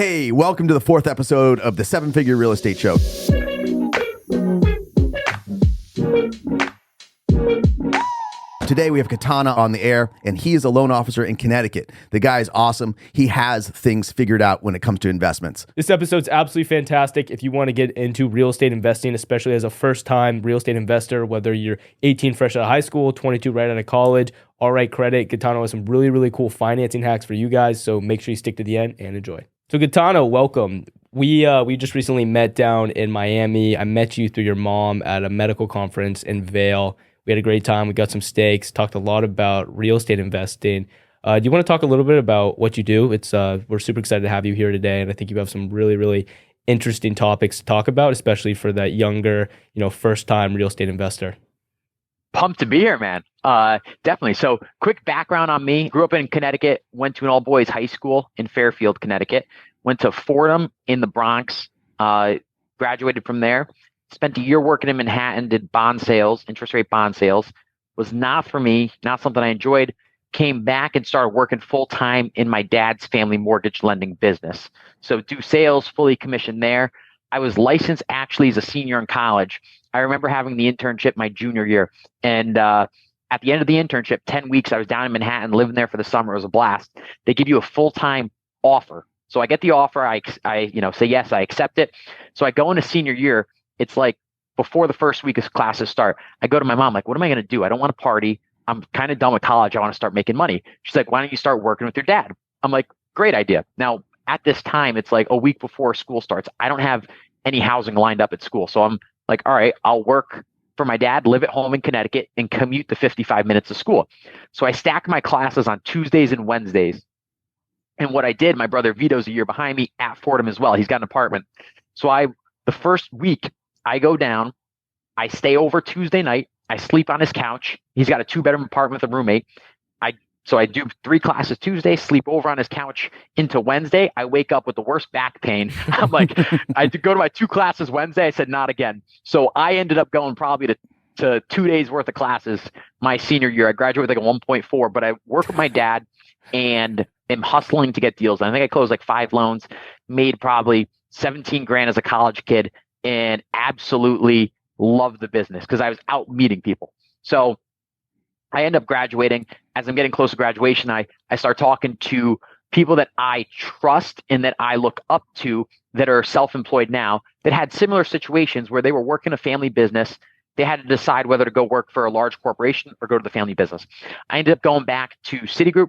Hey, welcome to the fourth episode of the Seven Figure Real Estate Show. Today we have Gaetano on the air, and he is a loan officer in Connecticut. The guy is awesome. He has things figured out when it comes to investments. This episode's absolutely fantastic if you want to get into real estate investing, especially as a first-time real estate investor, whether you're 18 fresh out of high school, 22 right out of college, all right credit. Gaetano has some really, really cool financing hacks for you guys, so make sure you stick to the end and enjoy. So Gaetano, welcome. We just recently met down in Miami. I met you through your mom at a medical conference in Vail. We had a great time. We got some steaks, talked a lot about real estate investing. Do you want to talk a little bit about what you do? We're super excited to have you here today, and I think you have some really, really interesting topics to talk about, especially for that younger, first-time real estate investor. Pumped to be here, man. Definitely. So quick background on me. Grew up in Connecticut, went to an all-boys high school in Fairfield, Connecticut, went to Fordham in the Bronx, graduated from there. Spent a year working in Manhattan, did bond sales, interest rate bond sales. Was not for me, not something I enjoyed. Came back and started working full-time in my dad's family mortgage lending business. So do sales, fully commissioned there. I was licensed actually as a senior in college. I remember having the internship my junior year. And at the end of the internship, 10 weeks, I was down in Manhattan, living there for the summer. It was a blast. They give you a full-time offer. So I get the offer. I say yes, I accept it. So I go into senior year. It's like before the first week of classes start, I go to my mom, like, what am I going to do? I don't want to party. I'm kind of done with college. I want to start making money. She's like, why don't you start working with your dad? I'm like, great idea. Now, at this time, it's like a week before school starts. I don't have any housing lined up at school. So I'm like, all right, I'll work for my dad, live at home in Connecticut, and commute the 55 minutes to school. So I stack my classes on Tuesdays and Wednesdays. And what I did, my brother Vito's a year behind me at Fordham as well. He's got an apartment. So the first week, I go down, I stay over Tuesday night, I sleep on his couch. He's got a 2-bedroom apartment with a roommate. So I do 3 classes Tuesday, sleep over on his couch into Wednesday. I wake up with the worst back pain. I'm like, I go to my 2 classes Wednesday. I said, not again. So I ended up going probably to 2 days worth of classes my senior year. I graduated with like a 1.4, but I work with my dad and am hustling to get deals. I think I closed like 5 loans, made probably 17 grand as a college kid, and absolutely loved the business because I was out meeting people. So I end up graduating. As I'm getting close to graduation, I start talking to people that I trust and that I look up to that are self-employed now that had similar situations where they were working a family business. They had to decide whether to go work for a large corporation or go to the family business. I ended up going back to Citigroup,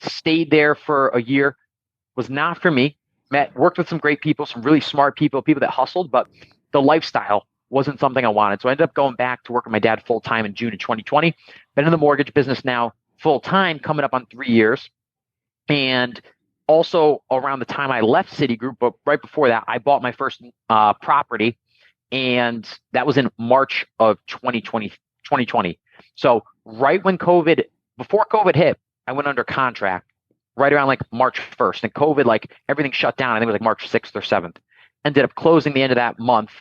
stayed there for a year, was not for me. Worked with some great people, some really smart people that hustled, but the lifestyle wasn't something I wanted. So I ended up going back to work with my dad full-time in June of 2020. Been in the mortgage business now full-time, coming up on 3 years. And also around the time I left Citigroup, but right before that, I bought my first property, and that was in March of 2020. So right when before COVID hit, I went under contract right around like March 1st. And COVID, like everything shut down. I think it was like March 6th or 7th. Ended up closing the end of that month,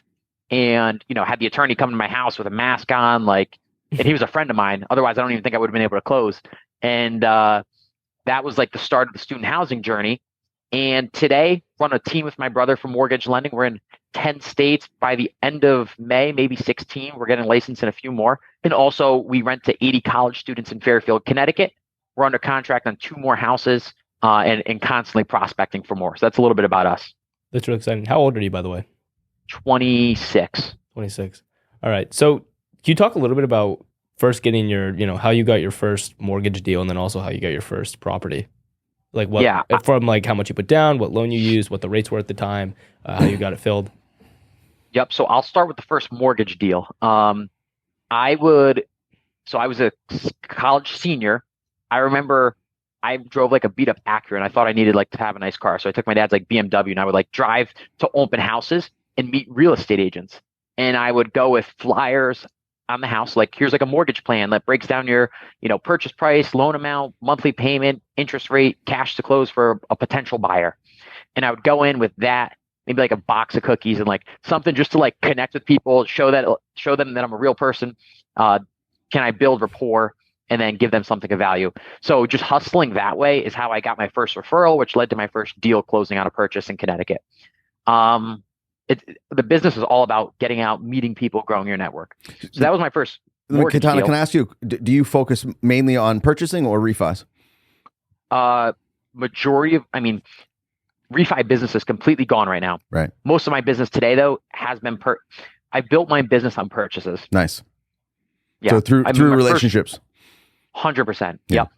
and had the attorney come to my house with a mask on, and he was a friend of mine. Otherwise, I don't even think I would have been able to close. And that was like the start of the student housing journey. And today, run a team with my brother for mortgage lending. We're in 10 states. By the end of May, maybe 16. We're getting licensed in a few more. And also, we rent to 80 college students in Fairfield, Connecticut. We're under contract on 2 more houses and constantly prospecting for more. So that's a little bit about us. That's really exciting. How old are you, by the way? 26. 26. All right. So can you talk a little bit about first getting your, how you got your first mortgage deal, and then also how you got your first property? Like from like how much you put down, what loan you used, what the rates were at the time, how you got it filled. Yep. So I'll start with the first mortgage deal. I was a college senior. I remember I drove like a beat up Acura, and I thought I needed like to have a nice car. So I took my dad's like BMW, and I would like drive to open houses and meet real estate agents. And I would go with flyers on the house. Like, here's like a mortgage plan that breaks down your, purchase price, loan amount, monthly payment, interest rate, cash to close for a potential buyer. And I would go in with that, maybe like a box of cookies and like something just to like connect with people, show them that I'm a real person. Can I build rapport? and then give them something of value. So just hustling that way is how I got my first referral, which led to my first deal closing on a purchase in Connecticut. The business is all about getting out, meeting people, growing your network. So that was my first mortgage Gaetano, deal. can I ask you, do you focus mainly on purchasing or refis? Refi business is completely gone right now. Right. Most of my business today, though, has been I built my business on purchases. Nice. Yeah. So through relationships. 100%. Yeah. Yep.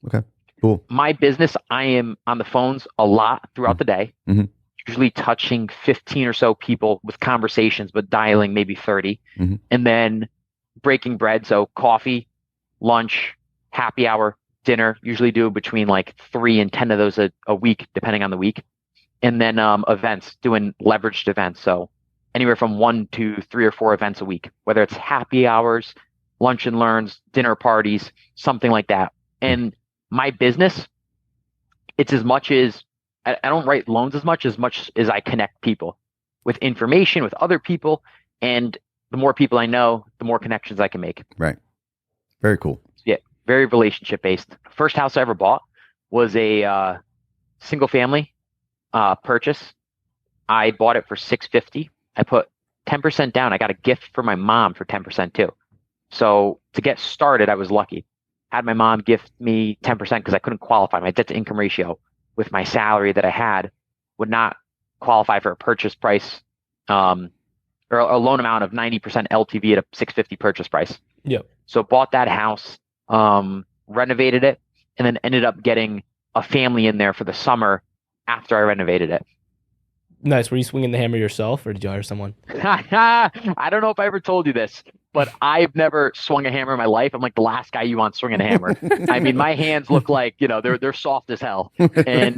Okay. Cool. My business, I am on the phones a lot throughout the day, usually touching 15 or so people with conversations, but dialing maybe 30, and then breaking bread. So coffee, lunch, happy hour, dinner, usually do between like 3 and 10 of those a week, depending on the week. And then events, doing leveraged events. So anywhere from 1 to 3 or 4 events a week, whether it's happy hours, lunch and learns, dinner parties, something like that. And my business, it's as much as I don't write loans as much as I connect people with information, with other people. And the more people I know, the more connections I can make. Right. Very cool. Yeah. Very relationship based. First house I ever bought was a single family purchase. I bought it for $650. I put 10% down. I got a gift for my mom for 10% too. So to get started, I was lucky. Had my mom gift me 10% because I couldn't qualify. My debt to income ratio with my salary that I had would not qualify for a purchase price or a loan amount of 90% LTV at a $650 purchase price. Yep. So bought that house, renovated it, and then ended up getting a family in there for the summer after I renovated it. Nice. Were you swinging the hammer yourself, or did you hire someone? I don't know if I ever told you this, but I've never swung a hammer in my life. I'm like the last guy you want swinging a hammer. I mean, my hands look like, they're soft as hell. And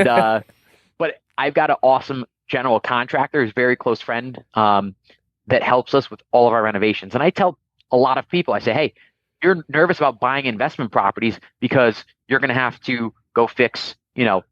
but I've got an awesome general contractor, who's a very close friend, that helps us with all of our renovations. And I tell a lot of people, I say, hey, you're nervous about buying investment properties because you're going to have to go fix, a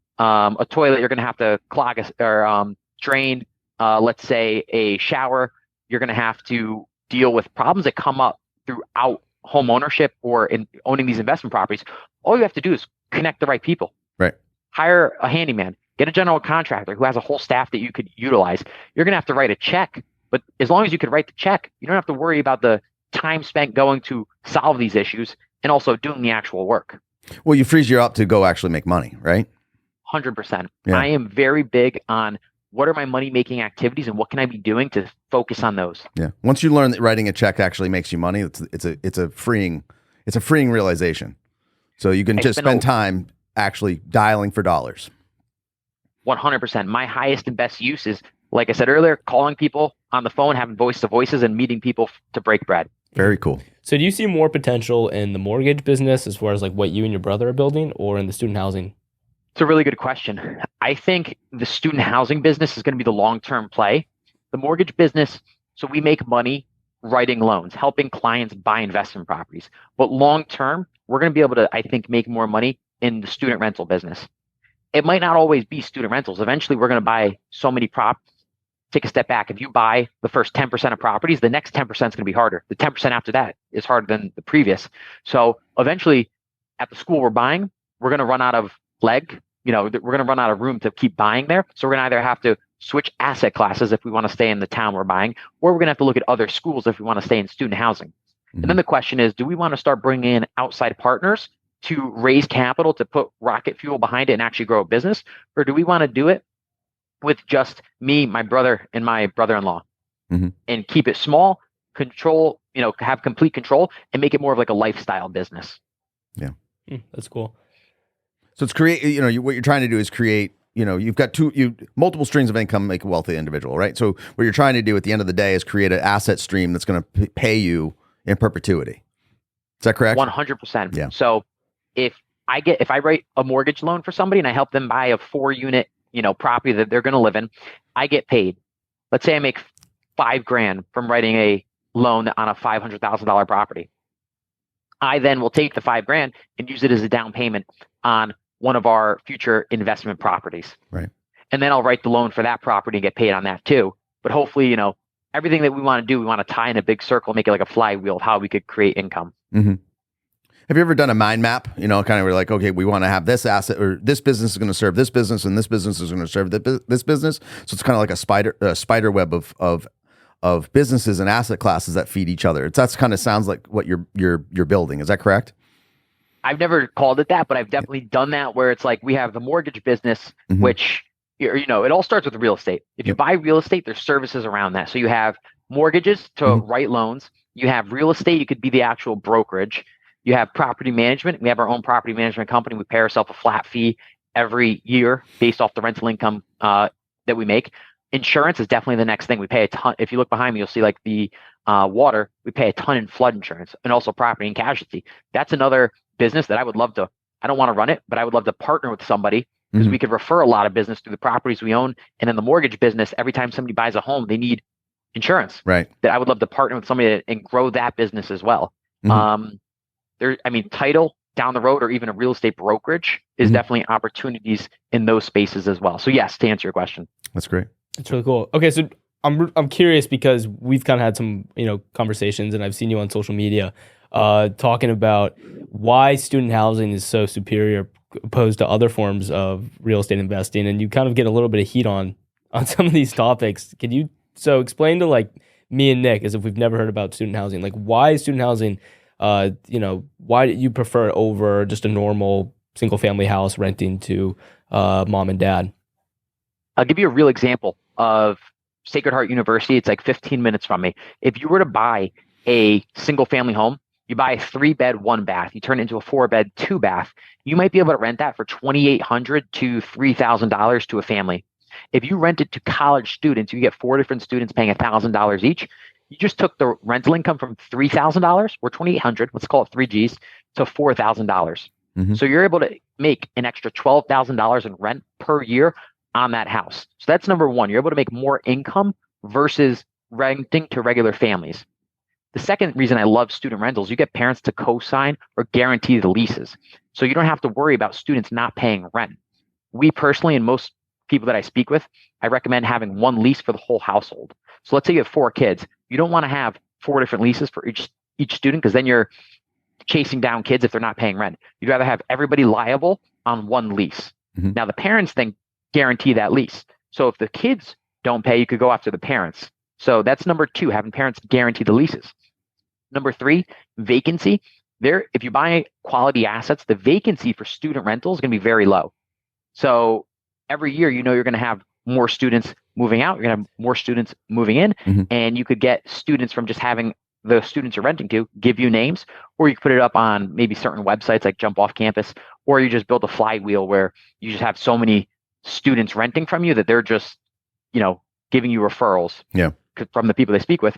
toilet. You're going to have to clog or drain, let's say a shower. You're going to have to deal with problems that come up throughout home ownership or in owning these investment properties. All you have to do is connect the right people. Right. Hire a handyman, get a general contractor who has a whole staff that you could utilize. You're going to have to write a check, but as long as you could write the check, you don't have to worry about the time spent going to solve these issues and also doing the actual work. Well, you frees you up to go actually make money, right? 100%. Yeah. I am very big on what are my money-making activities and what can I be doing to focus on those? Yeah. Once you learn that writing a check actually makes you money, it's a freeing realization. So you can just spend time actually dialing for dollars. 100%. My highest and best use is, like I said earlier, calling people on the phone, having voice to voices, and meeting people to break bread. Very cool. So do you see more potential in the mortgage business as far as like what you and your brother are building, or in the student housing? It's a really good question. I think the student housing business is going to be the long-term play. The mortgage business, so we make money writing loans, helping clients buy investment properties. But long-term, we're going to be able to, I think, make more money in the student rental business. It might not always be student rentals. Eventually, we're going to buy so many properties. Take a step back. If you buy the first 10% of properties, the next 10% is going to be harder. The 10% after that is harder than the previous. So eventually, at the school we're buying, we're going to run out of leg. We're going to run out of room to keep buying there. So we're going to either have to switch asset classes if we want to stay in the town we're buying, or we're going to have to look at other schools if we want to stay in student housing. And then the question is, do we want to start bringing in outside partners to raise capital to put rocket fuel behind it and actually grow a business? Or do we want to do it with just me, my brother, and my brother-in-law and keep it small, control, have complete control and make it more of like a lifestyle business? Yeah. That's cool. So it's create, what you're trying to do is create, you've got multiple streams of income make a wealthy individual, right? So what you're trying to do at the end of the day is create an asset stream that's going to pay you in perpetuity. Is that correct? 100%. Yeah. So if I write a mortgage loan for somebody and I help them buy a 4-unit, property that they're going to live in, I get paid. Let's say I make $5,000 from writing a loan on a $500,000 property. I then will take the $5,000 and use it as a down payment on one of our future investment properties. Right. And then I'll write the loan for that property and get paid on that too. But hopefully, everything that we want to do, we want to tie in a big circle, make it like a flywheel of how we could create income. Mm-hmm. Have you ever done a mind map? You know, kind of like, okay, we want to have this asset, or this business is going to serve this business, and this business is going to serve this business. So it's kind of like a spider web of businesses and asset classes that feed each other. That's kind of sounds like what you're building. Is that correct? I've never called it that, but I've definitely done that where it's like we have the mortgage business, which, you know, it all starts with real estate. If you buy real estate, there's services around that. So you have mortgages to write loans. You have real estate. You could be the actual brokerage. You have property management. We have our own property management company. We pay ourselves a flat fee every year based off the rental income that we make. Insurance is definitely the next thing. We pay a ton. If you look behind me, you'll see like the water. We pay a ton in flood insurance, and also property and casualty. That's another business that I would love to. I don't want to run it, but I would love to partner with somebody because we could refer a lot of business through the properties we own. And then the mortgage business, every time somebody buys a home, they need insurance. Right. That I would love to partner with somebody and grow that business as well. Title down the road, or even a real estate brokerage, is definitely opportunities in those spaces as well. So yes, to answer your question. That's great. It's really cool. Okay, so I'm curious because we've kind of had some conversations, and I've seen you on social media talking about why student housing is so superior opposed to other forms of real estate investing, and you kind of get a little bit of heat on some of these topics. Can you explain to like me and Nick, as if we've never heard about student housing, like why is student housing, why do you prefer it over just a normal single family house renting to mom and dad? I'll give you a real example of Sacred Heart University. It's like 15 minutes from me. If you were to buy a single family home, you buy a 3-bed, 1-bath, you turn it into a 4-bed, 2-bath, you might be able to rent that for $2,800 to $3,000 to a family. If you rent it to college students, you get 4 different students paying $1,000 each. You just took the rental income from $3,000 or $2,800, let's call it 3Gs, to $4,000. So you're able to make an extra $12,000 in rent per year on that house. So that's number one. You're able to make more income versus renting to regular families. The second reason I love student rentals, you get parents to co-sign or guarantee the leases. So you don't have to worry about students not paying rent. We personally, and most people that I speak with, I recommend having one lease for the whole household. So let's say you have 4 kids. You don't want to have 4 different leases for each student, because then you're chasing down kids if they're not paying rent. You'd rather have everybody liable on one lease. Now the parents then guarantee that lease. So if the kids don't pay, you could go after the parents. So that's number 2, having parents guarantee the leases. Number 3, vacancy. If you buy quality assets, the vacancy for student rentals is going to be very low. So every year, you're going to have more students moving out. You're going to have more students moving in, and you could get students from just having the students you're renting to give you names, or you could put it up on maybe certain websites like Jump Off Campus, or you just build a flywheel where you just have so many students renting from you that they're just, giving you referrals from the people they speak with.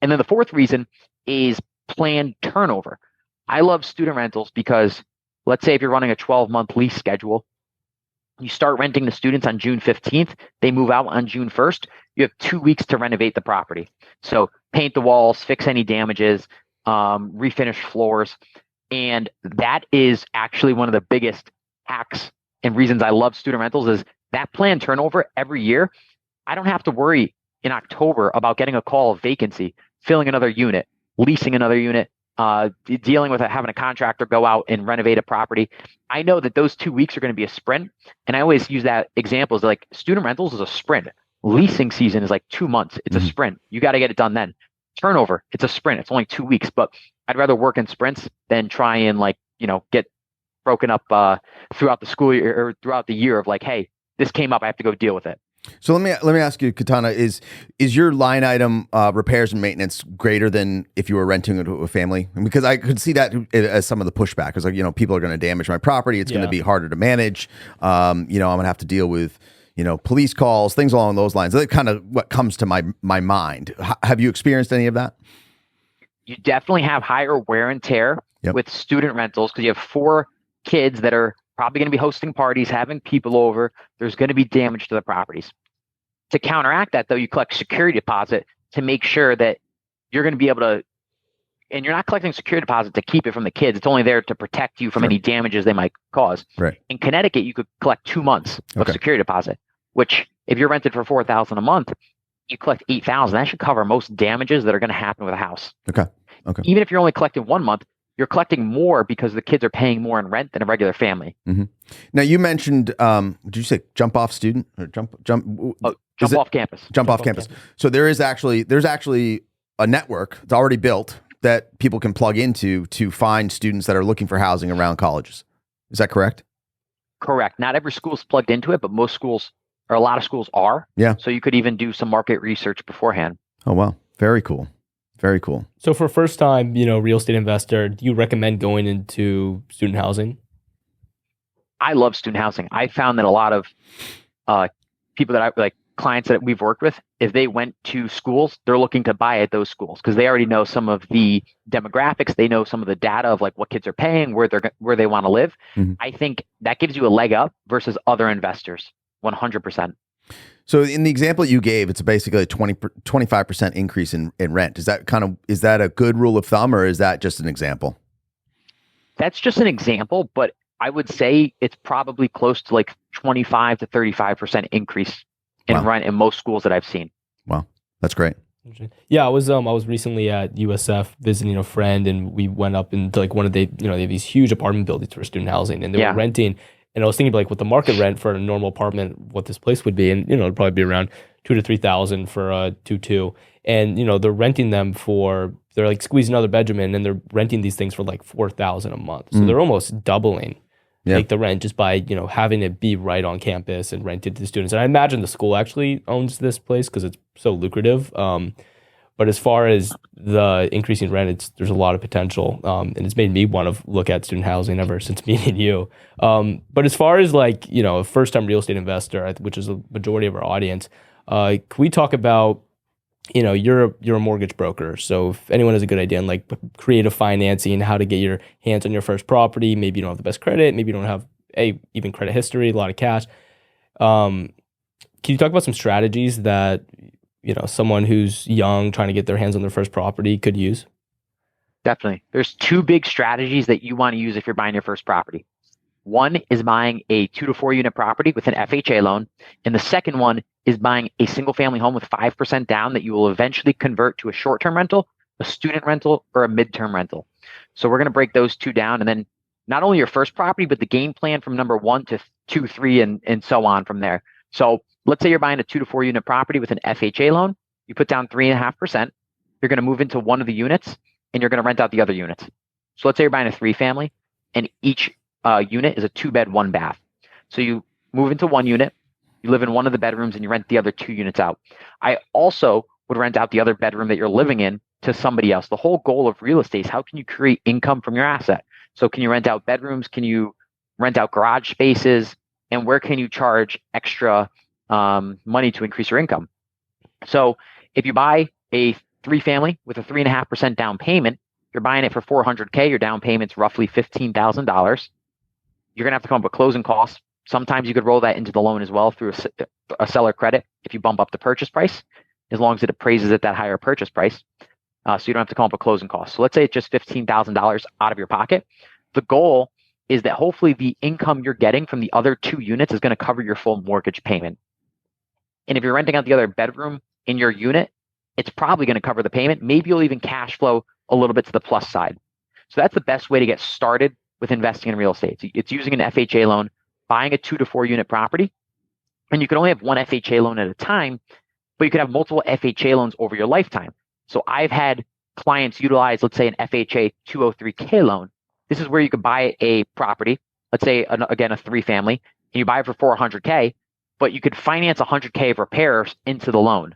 And then the fourth reason is planned turnover. I love student rentals because let's say if you're running a 12-month lease schedule, you start renting to students on June 15th, they move out on June 1st, you have 2 weeks to renovate the property. So paint the walls, fix any damages, refinish floors. And that is actually one of the biggest hacks and reasons I love student rentals is that planned turnover every year. I don't have to worry in October about getting a call of vacancy, filling another unit, leasing another unit, dealing with having a contractor go out and renovate a property. I know that those 2 weeks are going to be a sprint. And I always use that example as like student rentals is a sprint. Leasing season is like 2 months. It's a sprint. You got to get it done then. Turnover, it's a sprint. It's only 2 weeks, but I'd rather work in sprints than try and get broken up throughout the school year or throughout the year of like, hey, this came up, I have to go deal with it. So let me ask you, Gaetano, is your line item repairs and maintenance greater than if you were renting it to a family? Because I could see that as some of the pushback. Because people are going to damage my property. It's going to be harder to manage. I'm going to have to deal with police calls, things along those lines. That's kind of what comes to my mind. Have you experienced any of that? You definitely have higher wear and tear with student rentals because you have 4 kids that are probably going to be hosting parties, having people over. There's going to be damage to the properties. To counteract that, though, you collect security deposit to make sure that you're going to be able to, and you're not collecting security deposit to keep it from the kids. It's only there to protect you from any damages they might cause. Right. In Connecticut, you could collect 2 months of security deposit, which if you're rented for $4,000 a month, you collect $8,000. That should cover most damages that are going to happen with a house. Okay. Even if you're only collecting 1 month, you're collecting more because the kids are paying more in rent than a regular family. Now you mentioned, did you say jump off student or jump? Jump off campus. Jump off campus. So there's actually a network that's already built that people can plug into to find students that are looking for housing around colleges. Is that correct? Correct. Not every school's plugged into it, but most schools, or a lot of schools, are. Yeah. So you could even do some market research beforehand. Oh, wow. Very cool. Very cool. So for first time, real estate investor, do you recommend going into student housing? I love student housing. I found that a lot of people that clients that we've worked with, if they went to schools, they're looking to buy at those schools because they already know some of the demographics. They know some of the data of what kids are paying, where they want to live. I think that gives you a leg up versus other investors, 100%. So in the example you gave, it's basically a 25% increase in rent. Is that a good rule of thumb, or is that just an example? That's just an example, but I would say it's probably close to 25 to 35% increase in rent in most schools that I've seen. Wow, that's great. Yeah, I was recently at USF visiting a friend, and we went up into one of they have these huge apartment buildings for student housing, and they were renting. And I was thinking what the market rent for a normal apartment, what this place would be, and it'd probably be around $2,000 to $3,000 for a 2-2, and they're renting them they're squeezing another bedroom in, and they're renting these things for $4,000 a month. So they're almost doubling. The rent just by having it be right on campus and rented to students. And I imagine the school actually owns this place because it's so lucrative. But as far as the increasing rent, there's a lot of potential, and it's made me want to look at student housing ever since meeting you. But as far as a first-time real estate investor, which is a majority of our audience, can we talk about you're a mortgage broker. So if anyone has a good idea on creative financing, how to get your hands on your first property, maybe you don't have the best credit, maybe you don't have even credit history, a lot of cash. Can you talk about some strategies that someone who's young trying to get their hands on their first property could use? Definitely. There's two big strategies that you want to use if you're buying your first property. One is buying a 2 to 4 unit property with an FHA loan. And the second one is buying a single family home with 5% down that you will eventually convert to a short-term rental, a student rental, or a midterm rental. So we're going to break those two down, and then not only your first property, but the game plan from number 1 to 2, 3, and so on from there. So let's say you're buying a 2 to 4 unit property with an FHA loan. You put down 3.5%. You're going to move into one of the units, and you're going to rent out the other units. So let's say you're buying a 3 family, and each unit is a 2-bed, 1 bath. So you move into one unit, you live in one of the bedrooms, and you rent the other 2 units out. I also would rent out the other bedroom that you're living in to somebody else. The whole goal of real estate is how can you create income from your asset? So can you rent out bedrooms? Can you rent out garage spaces? And where can you charge extra money to increase your income? So if you buy a 3 family with a 3.5% down payment, you're buying it for $400K. Your down payment's roughly $15,000. You're going to have to come up with closing costs. Sometimes you could roll that into the loan as well through a seller credit if you bump up the purchase price, as long as it appraises at that higher purchase price. So you don't have to come up with closing costs. So let's say it's just $15,000 out of your pocket. The goal is that hopefully the income you're getting from the other 2 units is going to cover your full mortgage payment. And if you're renting out the other bedroom in your unit, it's probably going to cover the payment. Maybe you'll even cash flow a little bit to the plus side. So that's the best way to get started with investing in real estate. It's using an FHA loan, buying a 2 to 4 unit property, and you can only have one FHA loan at a time, but you could have multiple FHA loans over your lifetime. So I've had clients utilize, let's say, an FHA 203K loan. This is where you could buy a property, let's say, again, a 3 family, and you buy it for $400K, but you could finance $100K of repairs into the loan.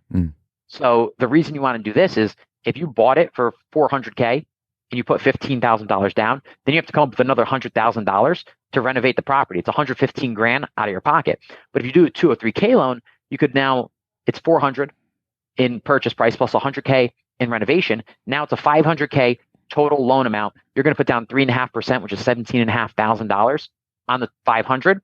So the reason you want to do this is if you bought it for $400K, and you put $15,000 down, then you have to come up with another $100,000 to renovate the property. It's $115,000 out of your pocket. But if you do a 203K loan, you could it's $400 in purchase price plus $100K in renovation. Now it's a $500K total loan amount. You're going to put down 3.5%, which is $17,500 on the $500,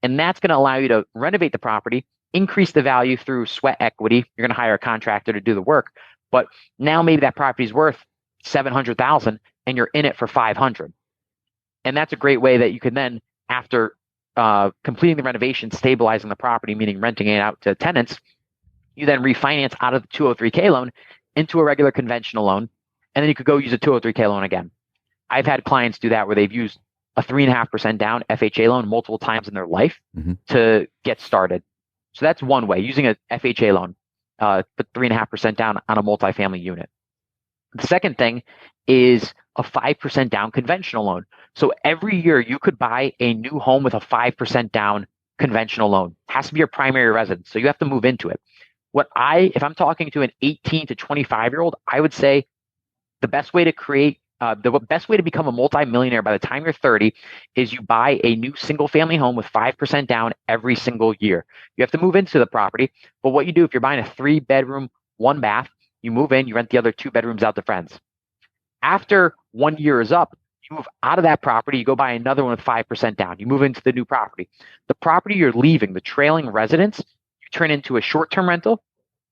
and that's going to allow you to renovate the property, increase the value through sweat equity. You're going to hire a contractor to do the work, but now maybe that property is worth $700,000 and you're in it for $500. And that's a great way that you can then, after completing the renovation, stabilizing the property, meaning renting it out to tenants, you then refinance out of the 203K loan into a regular conventional loan. And then you could go use a 203K loan again. I've had clients do that where they've used a 3.5% down FHA loan multiple times in their life to get started. So that's one way, using a FHA loan, put 3.5% down on a multifamily unit. The second thing is a 5% down conventional loan. So every year you could buy a new home with a 5% down conventional loan. It has to be your primary residence. So you have to move into it. If I'm talking to an 18 to 25-year-old, I would say the best way to become a multimillionaire by the time you're 30 is you buy a new single family home with 5% down every single year. You have to move into the property, but what you do if you're buying a 3-bedroom, 1-bath, you move in, you rent the other 2 bedrooms out to friends. After 1 year is up, you move out of that property, you go buy another one with 5% down. You move into the new property. The property you're leaving, the trailing residence, you turn into a short-term rental,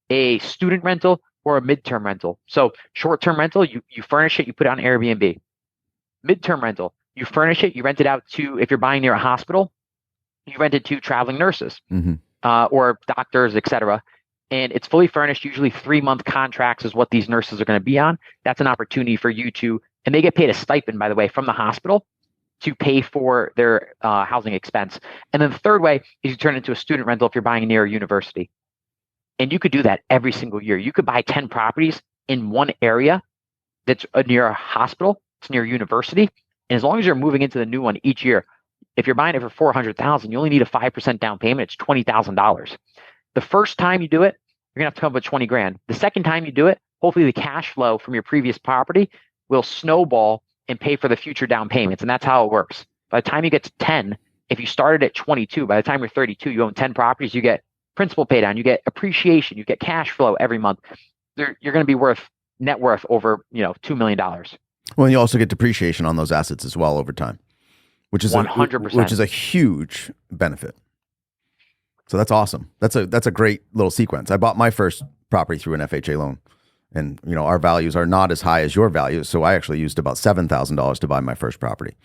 a student rental, or a midterm rental. So short-term rental, you furnish it, you put it on Airbnb. Midterm rental, you furnish it, you rent it out to, if you're buying near a hospital, you rent it to traveling nurses or doctors, etc. And it's fully furnished. Usually 3-month contracts is what these nurses are going to be on. That's an opportunity for you to, and they get paid a stipend, by the way, from the hospital to pay for their housing expense. And then the third way is you turn it into a student rental if you're buying near a university. And you could do that every single year. You could buy 10 properties in one area that's near a hospital, it's near a university. And as long as you're moving into the new one each year, if you're buying it for $400,000, you only need a 5% down payment. It's $20,000. The first time you do it, you're gonna have to come up with 20 grand. The second time you do it, hopefully the cash flow from your previous property will snowball and pay for the future down payments. And that's how it works. By the time you get to 10, if you started at 22, by the time you're 32, you own 10 properties, you get principal pay down, you get appreciation, you get cash flow every month. You're going to be net worth over, $2 million. Well, and you also get depreciation on those assets as well over time, which is 100%. Which is a huge benefit. So that's awesome. That's a great little sequence. I bought my first property through an FHA loan, and our values are not as high as your values. So I actually used about $7,000 to buy my first property.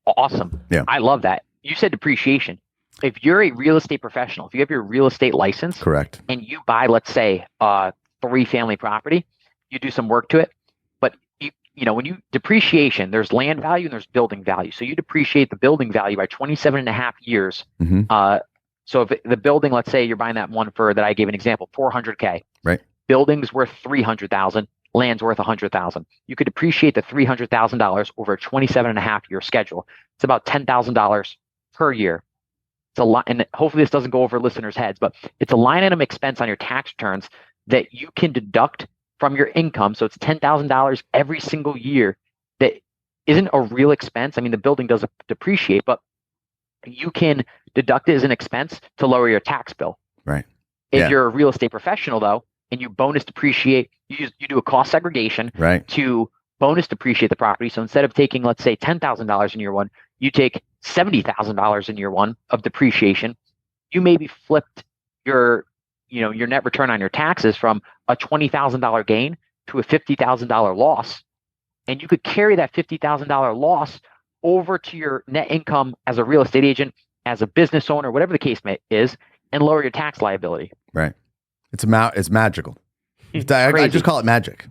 Awesome. Yeah, I love that. You said depreciation. If you're a real estate professional, if you have your real estate license, correct, and you buy, let's say, a 3-family property, you do some work to it, but when you depreciation, there's land value and there's building value. So you depreciate the building value by 27.5 years. So if the building, let's say you're buying that one that I gave an example, $400K, right? Building's worth $300,000, land's worth $100,000. You could depreciate the $300,000 over a 27.5-year schedule. It's about $10,000 per year. It's a lot, and hopefully this doesn't go over listeners' heads, but it's a line item expense on your tax returns that you can deduct from your income. So it's $10,000 every single year. That isn't a real expense. I mean, the building does depreciate, but you can deduct it as an expense to lower your tax bill. Right. If you're a real estate professional, though, and you bonus depreciate, you do a cost segregation to bonus depreciate the property. So instead of taking, let's say, $10,000 in year one, you take $70,000 in year one of depreciation. You maybe flipped your net return on your taxes from a $20,000 gain to a $50,000 loss. And you could carry that $50,000 loss over to your net income as a real estate agent, as a business owner, whatever the case is, and lower your tax liability. Right. It's magical. I just call it magic.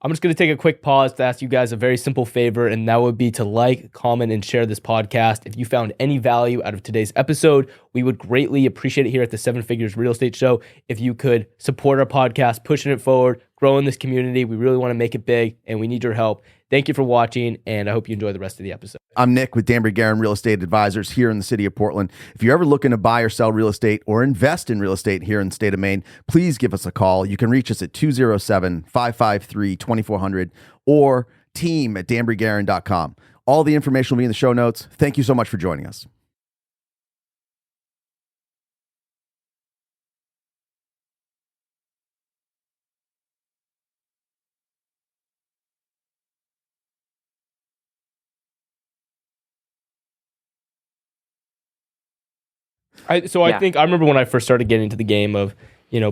I'm just going to take a quick pause to ask you guys a very simple favor, and that would be to like, comment, and share this podcast. If you found any value out of today's episode, we would greatly appreciate it here at the 7 Figures Real Estate Show. If you could support our podcast, pushing it forward, growing this community. We really want to make it big, and we need your help. Thank you for watching, and I hope you enjoy the rest of the episode. I'm Nick with Danbury Guerin Real Estate Advisors here in the city of Portland. If you're ever looking to buy or sell real estate or invest in real estate here in the state of Maine, please give us a call. You can reach us at 207-553-2400 or team@danburyguerin.com. All the information will be in the show notes. Thank you so much for joining us. I think I remember when I first started getting into the game of,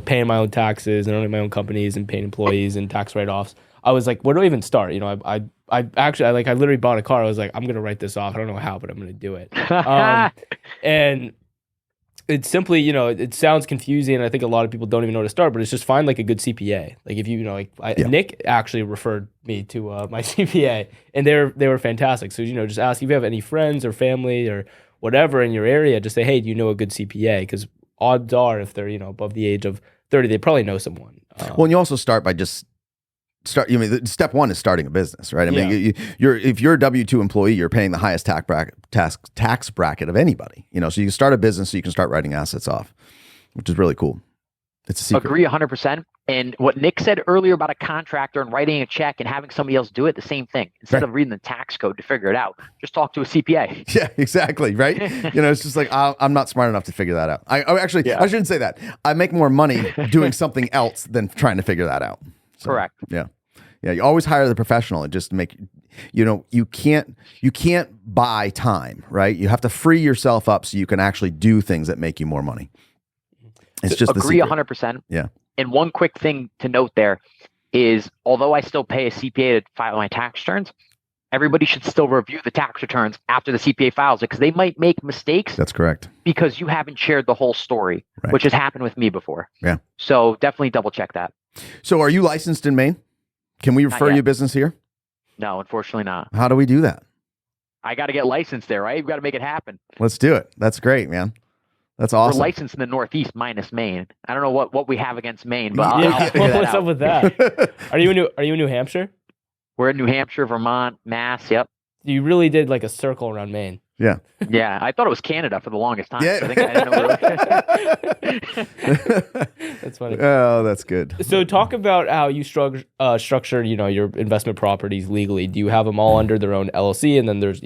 paying my own taxes and owning my own companies and paying employees and tax write-offs. I was like, where do I even start? I literally bought a car. I was like, I'm going to write this off. I don't know how, but I'm going to do it. And It's simply, it sounds confusing, and I think a lot of people don't even know where to start. But it's just find like a good CPA. Like if Nick actually referred me to my CPA, and they were fantastic. So just ask if you have any friends or family or whatever in your area. Just say, hey, do you know a good CPA? Because odds are, if they're above the age of 30, they probably know someone. Well, and you also start by just start. Step one is starting a business, right? I mean, if you're a W-2 employee, you're paying the highest tax bracket of anybody. So you can start a business, so you can start writing assets off, which is really cool. It's a secret. Agree 100%. And what Nick said earlier about a contractor and writing a check and having somebody else do it, the same thing. Instead of reading the tax code to figure it out, just talk to a CPA. Yeah, exactly. Right. It's just like, I'm not smart enough to figure that out. I shouldn't say that. I make more money doing something else than trying to figure that out. So, correct. Yeah. Yeah. You always hire the professional and just make, you can't buy time, right? You have to free yourself up so you can actually do things that make you more money. It's just agree 100%. Yeah. And one quick thing to note there is, although I still pay a CPA to file my tax returns, everybody should still review the tax returns after the CPA files it, because they might make mistakes. That's correct. Because you haven't shared the whole story, which has happened with me before. Yeah. So definitely double check that. So are you licensed in Maine? Can we refer you business here? No, unfortunately not. How do we do that? I got to get licensed there, right? We've got to make it happen. Let's do it. That's great, man. That's awesome. We're licensed in the Northeast minus Maine. I don't know what we have against Maine, but what's up with that? Are you in New Hampshire? We're in New Hampshire, Vermont, Mass. Yep. You really did like a circle around Maine. Yeah. Yeah, I thought it was Canada for the longest time. Yeah. So I didn't know That's funny. Oh, that's good. So talk about how you structured, your investment properties legally. Do you have them all under their own LLC, and then there's,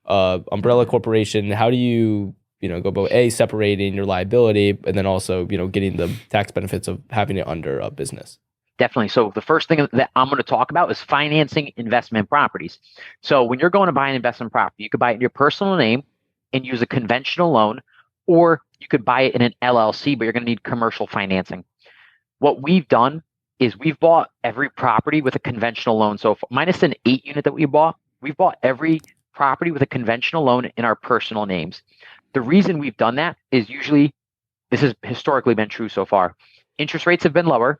umbrella corporation? How do you go about separating your liability, and then also, getting the tax benefits of having it under a business? Definitely. So the first thing that I'm going to talk about is financing investment properties. So when you're going to buy an investment property, you could buy it in your personal name and use a conventional loan, or you could buy it in an LLC, but you're going to need commercial financing. What we've done is we've bought every property with a conventional loan. So minus an 8 unit that we bought, we've bought every property with a conventional loan in our personal names. The reason we've done that is usually, this has historically been true so far, interest rates have been lower.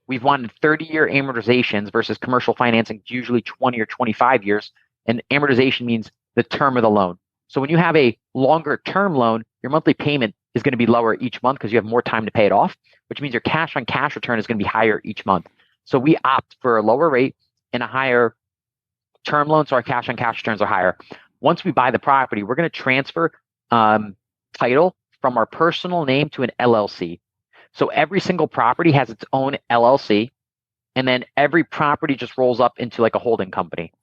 We've wanted 30-year amortizations versus commercial financing, usually 20 or 25 years. And amortization means the term of the loan. So when you have a longer term loan, your monthly payment is going to be lower each month because you have more time to pay it off, which means your cash on cash return is going to be higher each month. So we opt for a lower rate and a higher term loan, so our cash on cash returns are higher. Once we buy the property, we're going to transfer title from our personal name to an LLC. So every single property has its own LLC, and then every property just rolls up into like a holding company.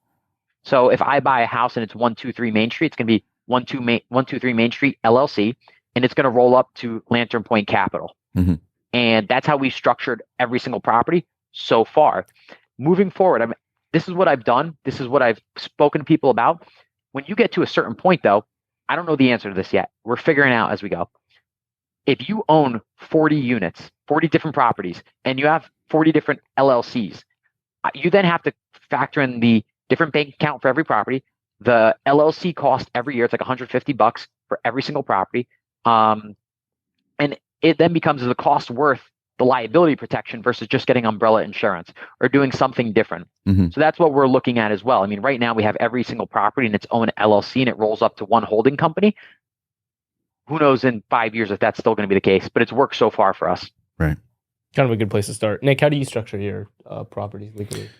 So if I buy a house and it's 123 Main Street, it's going to be 123 Main Street LLC, and it's going to roll up to Lantern Point Capital. Mm-hmm. And that's how we structured every single property so far. Moving forward, this is what I've done. This is what I've spoken to people about. When you get to a certain point, though, I don't know the answer to this yet. We're figuring it out as we go. If you own 40 units, 40 different properties, and you have 40 different LLCs, you then have to factor in the different bank account for every property, the LLC cost every year. It's like $150 for every single property. And it then becomes the cost worth the liability protection versus just getting umbrella insurance or doing something different. Mm-hmm. So that's what we're looking at as well. I mean, right now we have every single property in its own LLC and it rolls up to one holding company. Who knows in 5 years if that's still going to be the case, but it's worked so far for us. Right. Kind of a good place to start. Nick, how do you structure your properties legally?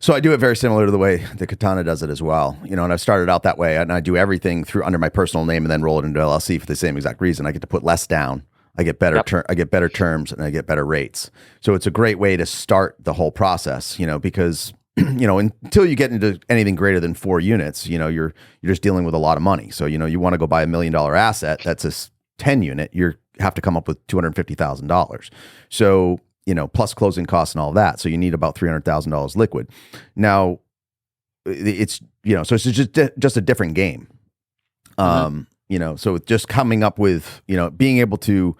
So I do it very similar to the way that Gaetano does it as well. And I've started out that way, and I do everything through under my personal name and then roll it into LLC for the same exact reason. I get to put less down. I get better I get better terms, and I get better rates. So it's a great way to start the whole process, because until you get into anything greater than 4 units, you're just dealing with a lot of money. So, you want to go buy $1 million asset, that's a 10 unit, you have to come up with $250,000. So, plus closing costs and all that. So you need about $300,000 liquid. Now it's, so it's just a different game. So just coming up with, being able to,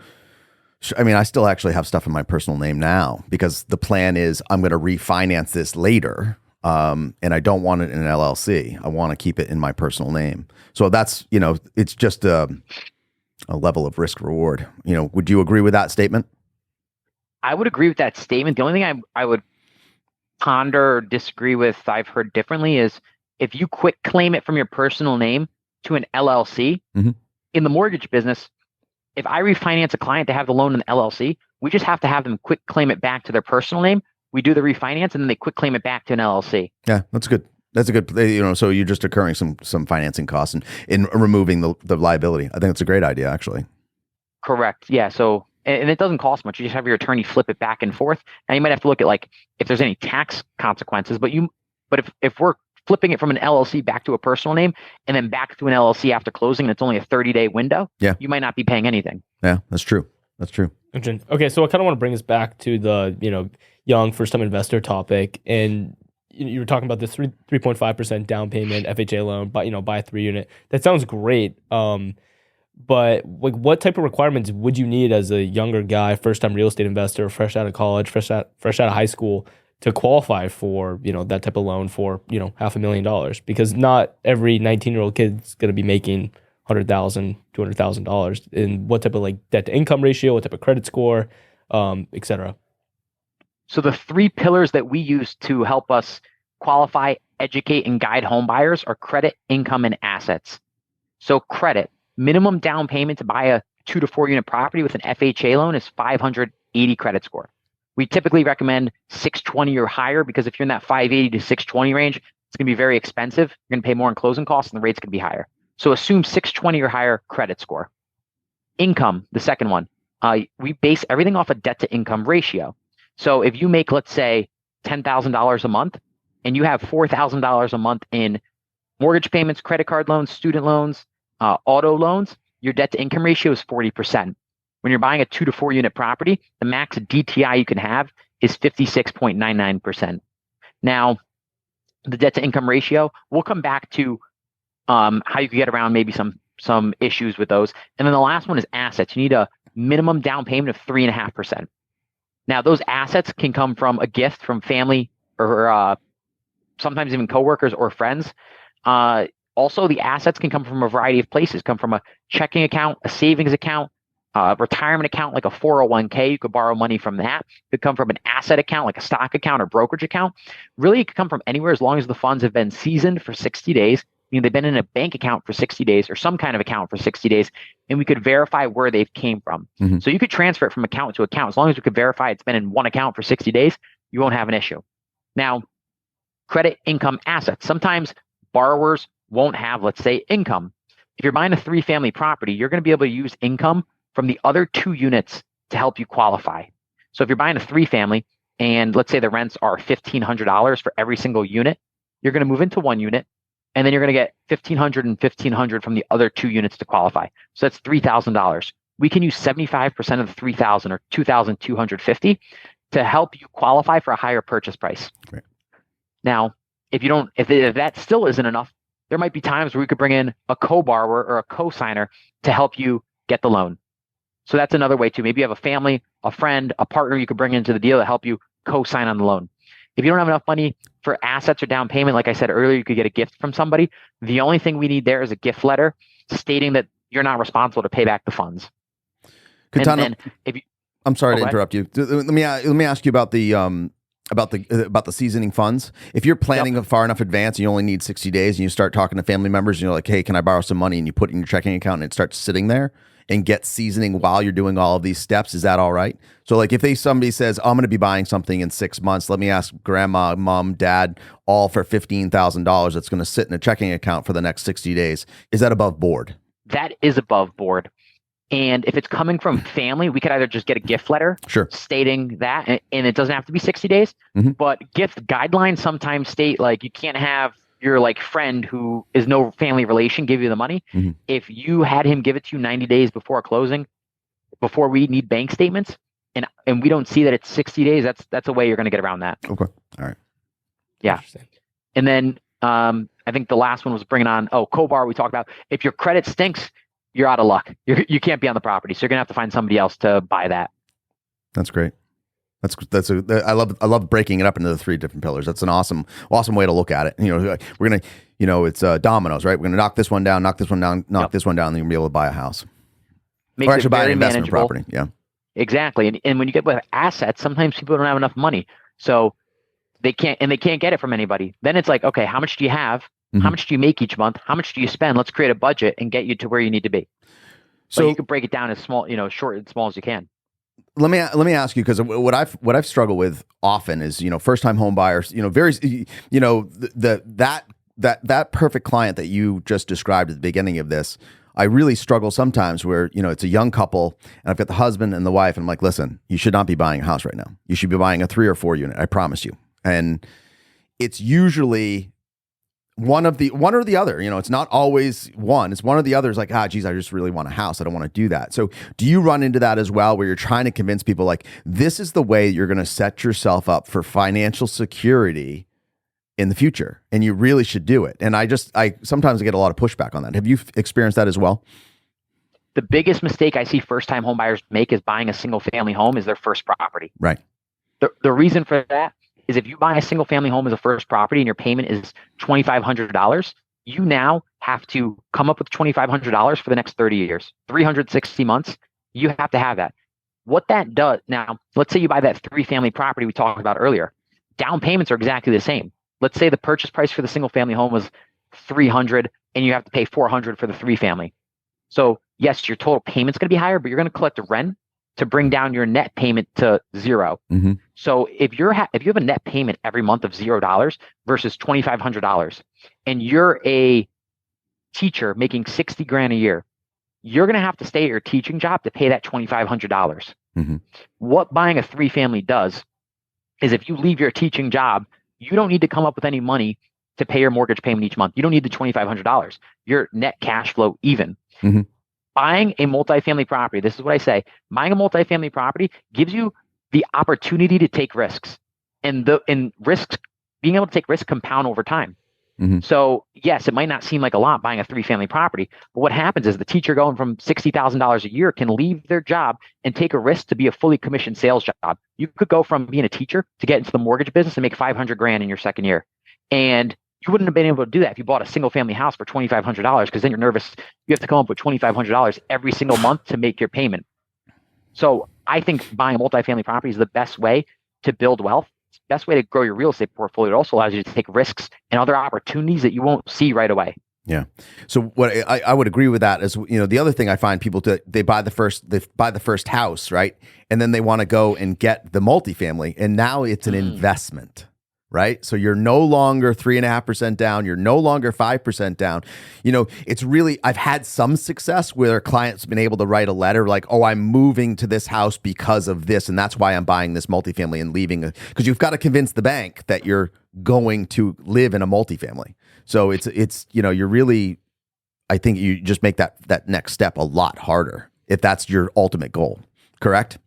I still actually have stuff in my personal name now because the plan is I'm going to refinance this later. And I don't want it in an LLC. I want to keep it in my personal name. So that's, it's just a a level of risk reward. Would you agree with that statement? I would agree with that statement. The only thing I would ponder or disagree with, I've heard differently, is if you quit claim it from your personal name to an LLC. In the mortgage business, if I refinance a client to have the loan in the LLC, we just have to have them quit claim it back to their personal name. We do the refinance and then they quit claim it back to an LLC. Yeah, that's good. That's a good, so you're just incurring some financing costs and in removing the liability. I think it's a great idea, actually. Correct. Yeah. So, and it doesn't cost much. You just have your attorney flip it back and forth. And you might have to look at like if there's any tax consequences, but if we're flipping it from an LLC back to a personal name and then back to an LLC after closing, and it's only a 30-day window, you might not be paying anything. Yeah, that's true. That's true. Okay, so I kind of want to bring us back to the young first-time investor topic, and you were talking about this 3.5% down payment FHA loan, but buy a 3-unit. That sounds great. But like, what type of requirements would you need as a younger guy, first-time real estate investor, fresh out of college, fresh out of high school, to qualify for that type of loan for $500,000? Because not every 19-year-old kid's going to be making $100,000, $200,000. And what type of like debt to income ratio, what type of credit score, etc. So the 3 pillars that we use to help us qualify, educate, and guide home buyers are credit, income, and assets. So credit, minimum down payment to buy a 2 to 4 unit property with an FHA loan is 580 credit score. We typically recommend 620 or higher, because if you're in that 580 to 620 range, it's going to be very expensive. You're going to pay more in closing costs and the rates can be higher. So assume 620 or higher credit score. Income, the second one. We base everything off a debt to income ratio. So if you make, let's say, $10,000 a month and you have $4,000 a month in mortgage payments, credit card loans, student loans, auto loans, your debt to income ratio is 40%. When you're buying a 2 to 4 unit property, the max DTI you can have is 56.99%. Now, the debt to income ratio, we'll come back to how you can get around maybe some issues with those. And then the last one is assets. You need a minimum down payment of 3.5%. Now, those assets can come from a gift from family or sometimes even coworkers or friends. Also, the assets can come from a variety of places, come from a checking account, a savings account, retirement account like a 401k. You could borrow money from that. It could come from an asset account like a stock account or brokerage account. Really, it could come from anywhere as long as the funds have been seasoned for 60 days. They've been in a bank account for 60 days or some kind of account for 60 days, and we could verify where they've came from. So you could transfer it from account to account. As long as we could verify it's been in one account for 60 days, you won't have an issue. Now, credit, income, assets. Sometimes borrowers won't have, let's say, income. If you're buying a 3-family property, you're going to be able to use income from the other 2 units to help you qualify. So if you're buying a 3-family and let's say the rents are $1,500 for every single unit, you're going to move into 1 unit, and then you're going to get $1,500 and $1,500 from the other 2 units to qualify. So that's $3,000. We can use 75% of the $3,000 or $2,250 to help you qualify for a higher purchase price. Right. Now, if that still isn't enough, there might be times where we could bring in a co-borrower or a co-signer to help you get the loan. So that's another way too. Maybe you have a family, a friend, a partner you could bring into the deal to help you co-sign on the loan. If you don't have enough money for assets or down payment, like I said earlier, you could get a gift from somebody. The only thing we need there is a gift letter stating that you're not responsible to pay back the funds. Gaetano, I'm sorry to interrupt you. Let me ask you about the seasoning funds. If you're planning far enough advance and you only need 60 days and you start talking to family members and you're like, hey, can I borrow some money? And you put it in your checking account and it starts sitting there and get seasoning while you're doing all of these steps, is that all right? So like if somebody says, I'm going to be buying something in 6 months, let me ask grandma, mom, dad, all for $15,000 that's going to sit in a checking account for the next 60 days. Is that above board? That is above board. And if it's coming from family, we could either just get a gift letter stating that, and it doesn't have to be 60 days, but gift guidelines sometimes state like you can't have your like friend who is no family relation give you the money. If you had him give it to you 90 days before closing, before we need bank statements, and we don't see that it's 60 days, that's a way you're going to get around that. Okay. All right. Yeah. And then I think the last one was bringing on, co-bar we talked about. If your credit stinks, you're out of luck. You can't be on the property. So you're going to have to find somebody else to buy that. That's great. I love breaking it up into the 3 different pillars. That's an awesome way to look at it. We're going to, it's dominoes, right? We're going to knock this one down, knock this one down, knock this one down, and then you're going to be able to buy a house. makes Or actually it buy an very investment manageable. property. Yeah. Exactly. And when you get with assets, sometimes people don't have enough money. So they can't get it from anybody. Then it's like, okay, how much do you have? How Mhm. much do you make each month? How much do you spend? Let's create a budget and get you to where you need to be. But you So could break it down as small, short and small as you can. let me ask you, because what I've struggled with often is, first time home buyers, very, that perfect client that you just described at the beginning of this. I really struggle sometimes where, it's a young couple and I've got the husband and the wife and I'm like, listen, you should not be buying a house right now. You should be buying a 3 or 4 unit. I promise you. And it's usually one or the other. It's not always one. It's one or the other. Is like, geez, I just really want a house. I don't want to do that. So do you run into that as well, where you're trying to convince people like this is the way you're going to set yourself up for financial security in the future, and you really should do it? And I sometimes get a lot of pushback on that. Have you experienced that as well? The biggest mistake I see first time home buyers make is buying a single family home as their first property. Right. The reason for that is if you buy a single family home as a first property and your payment is $2,500, you now have to come up with $2,500 for the next 30 years, 360 months. You have to have that. What that does now, let's say you buy that 3-family property we talked about earlier. Down payments are exactly the same. Let's say the purchase price for the single family home was $300 and you have to pay $400 for the 3-family. So yes, your total payment's going to be higher, but you're going to collect rent to bring down your net payment to 0. Mm-hmm. So if you have a net payment every month of $0 versus $2,500, and you're a teacher making 60 grand a year, you're going to have to stay at your teaching job to pay that $2,500. Mm-hmm. What buying a 3-family does is if you leave your teaching job, you don't need to come up with any money to pay your mortgage payment each month. You don't need the $2,500. Your net cash flow even. Mm-hmm. Buying a multifamily property, this is what I say, buying a multifamily property gives you the opportunity to take risks. And risks, being able to take risks compound over time. Mm-hmm. So yes, it might not seem like a lot buying a 3-family property, but what happens is the teacher going from $60,000 a year can leave their job and take a risk to be a fully commissioned sales job. You could go from being a teacher to get into the mortgage business and make 500 grand in your second year. And you wouldn't have been able to do that if you bought a single family house for $2,500, because then you're nervous. You have to come up with $2,500 every single month to make your payment. So I think buying a multifamily property is the best way to build wealth. It's the best way to grow your real estate portfolio. It also allows you to take risks and other opportunities that you won't see right away. Yeah. So what I would agree with that is, the other thing I find people do, they buy the first house, right? And then they want to go and get the multifamily, and now it's an investment. Right. So you're no longer 3.5% down. You're no longer 5% down. It's really, I've had some success where a client's been able to write a letter like, oh, I'm moving to this house because of this. And that's why I'm buying this multifamily and leaving, because you've got to convince the bank that you're going to live in a multifamily. So it's, you're really, I think you just make that next step a lot harder if that's your ultimate goal. Correct?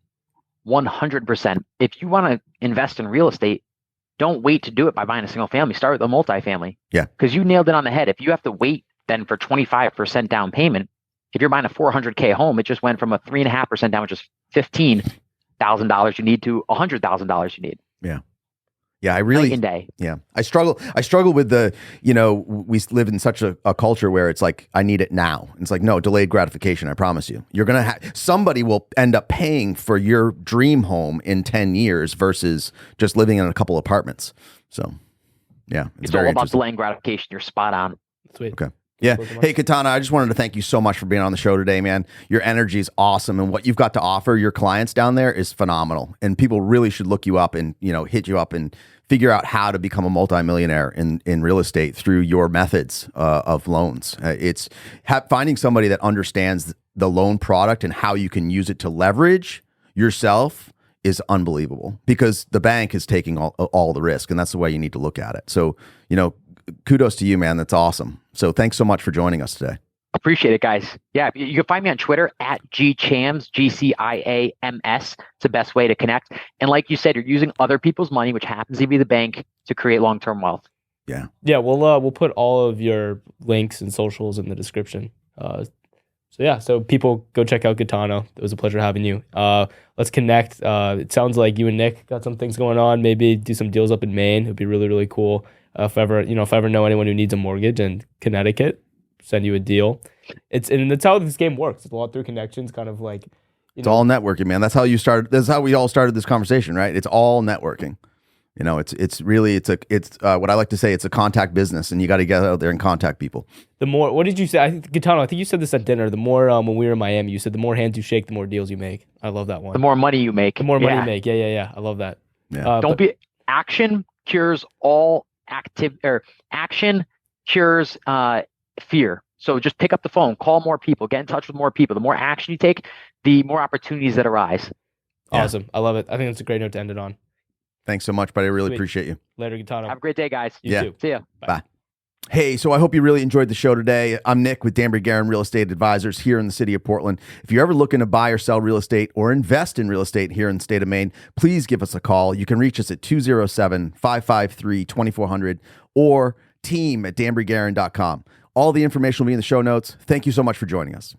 100%. If you want to invest in real estate, don't wait to do it by buying a single family. Start with a multifamily. Yeah. Because you nailed it on the head. If you have to wait then for 25% down payment, if you're buying a $400K home, it just went from a 3.5% down, which is $15,000 you need, to $100,000 you need. Yeah. Yeah, I really, night and day. Yeah, I struggle with the, we live in such a culture where it's like, I need it now. It's like, no, delayed gratification. I promise you, you're going to somebody will end up paying for your dream home in 10 years versus just living in a couple apartments. So yeah, it's all about delaying gratification. You're spot on. Sweet. Okay. Yeah. Hey, Gaetano, I just wanted to thank you so much for being on the show today, man. Your energy is awesome. And what you've got to offer your clients down there is phenomenal. And people really should look you up and, hit you up and figure out how to become a multimillionaire in real estate through your methods of loans. It's finding somebody that understands the loan product and how you can use it to leverage yourself is unbelievable, because the bank is taking all the risk, and that's the way you need to look at it. So, kudos to you, man. That's awesome. So thanks so much for joining us today. Appreciate it, guys. Yeah, you can find me on Twitter at GCiams, GCIAMS. It's the best way to connect. And like you said, you're using other people's money, which happens to be the bank, to create long-term wealth. Yeah. Yeah, we'll put all of your links and socials in the description. So people go check out Gaetano. It was a pleasure having you. Let's connect. It sounds like you and Nick got some things going on. Maybe do some deals up in Maine. It'd be really, really cool. If I ever know anyone who needs a mortgage in Connecticut, send you a deal. And that's how this game works. It's a lot through connections, kind of like It's all networking, man. That's how you started. That's how we all started this conversation, right? It's all networking. You know, it's really what I like to say. It's a contact business, and you got to get out there and contact people. The more, what did you say? Gaetano, I think you said this at dinner. The more when we were in Miami, you said the more hands you shake, the more deals you make. I love that one. The more money you make. The more money you make. Yeah. I love that. Yeah. Action cures all action cures fear. So just pick up the phone, call more people, get in touch with more people. The more action you take, the more opportunities that arise. Awesome. I love it. I think that's a great note to end it on. Thanks so much, buddy. I really appreciate you. Later, Gaetano. Have a great day, guys. You too. See ya. Bye. Hey, so I hope you really enjoyed the show today. I'm Nick with Danbury Guerin Real Estate Advisors here in the city of Portland. If you're ever looking to buy or sell real estate or invest in real estate here in the state of Maine, please give us a call. You can reach us at 207-553-2400 or team@danburyguerin.com. All the information will be in the show notes. Thank you so much for joining us.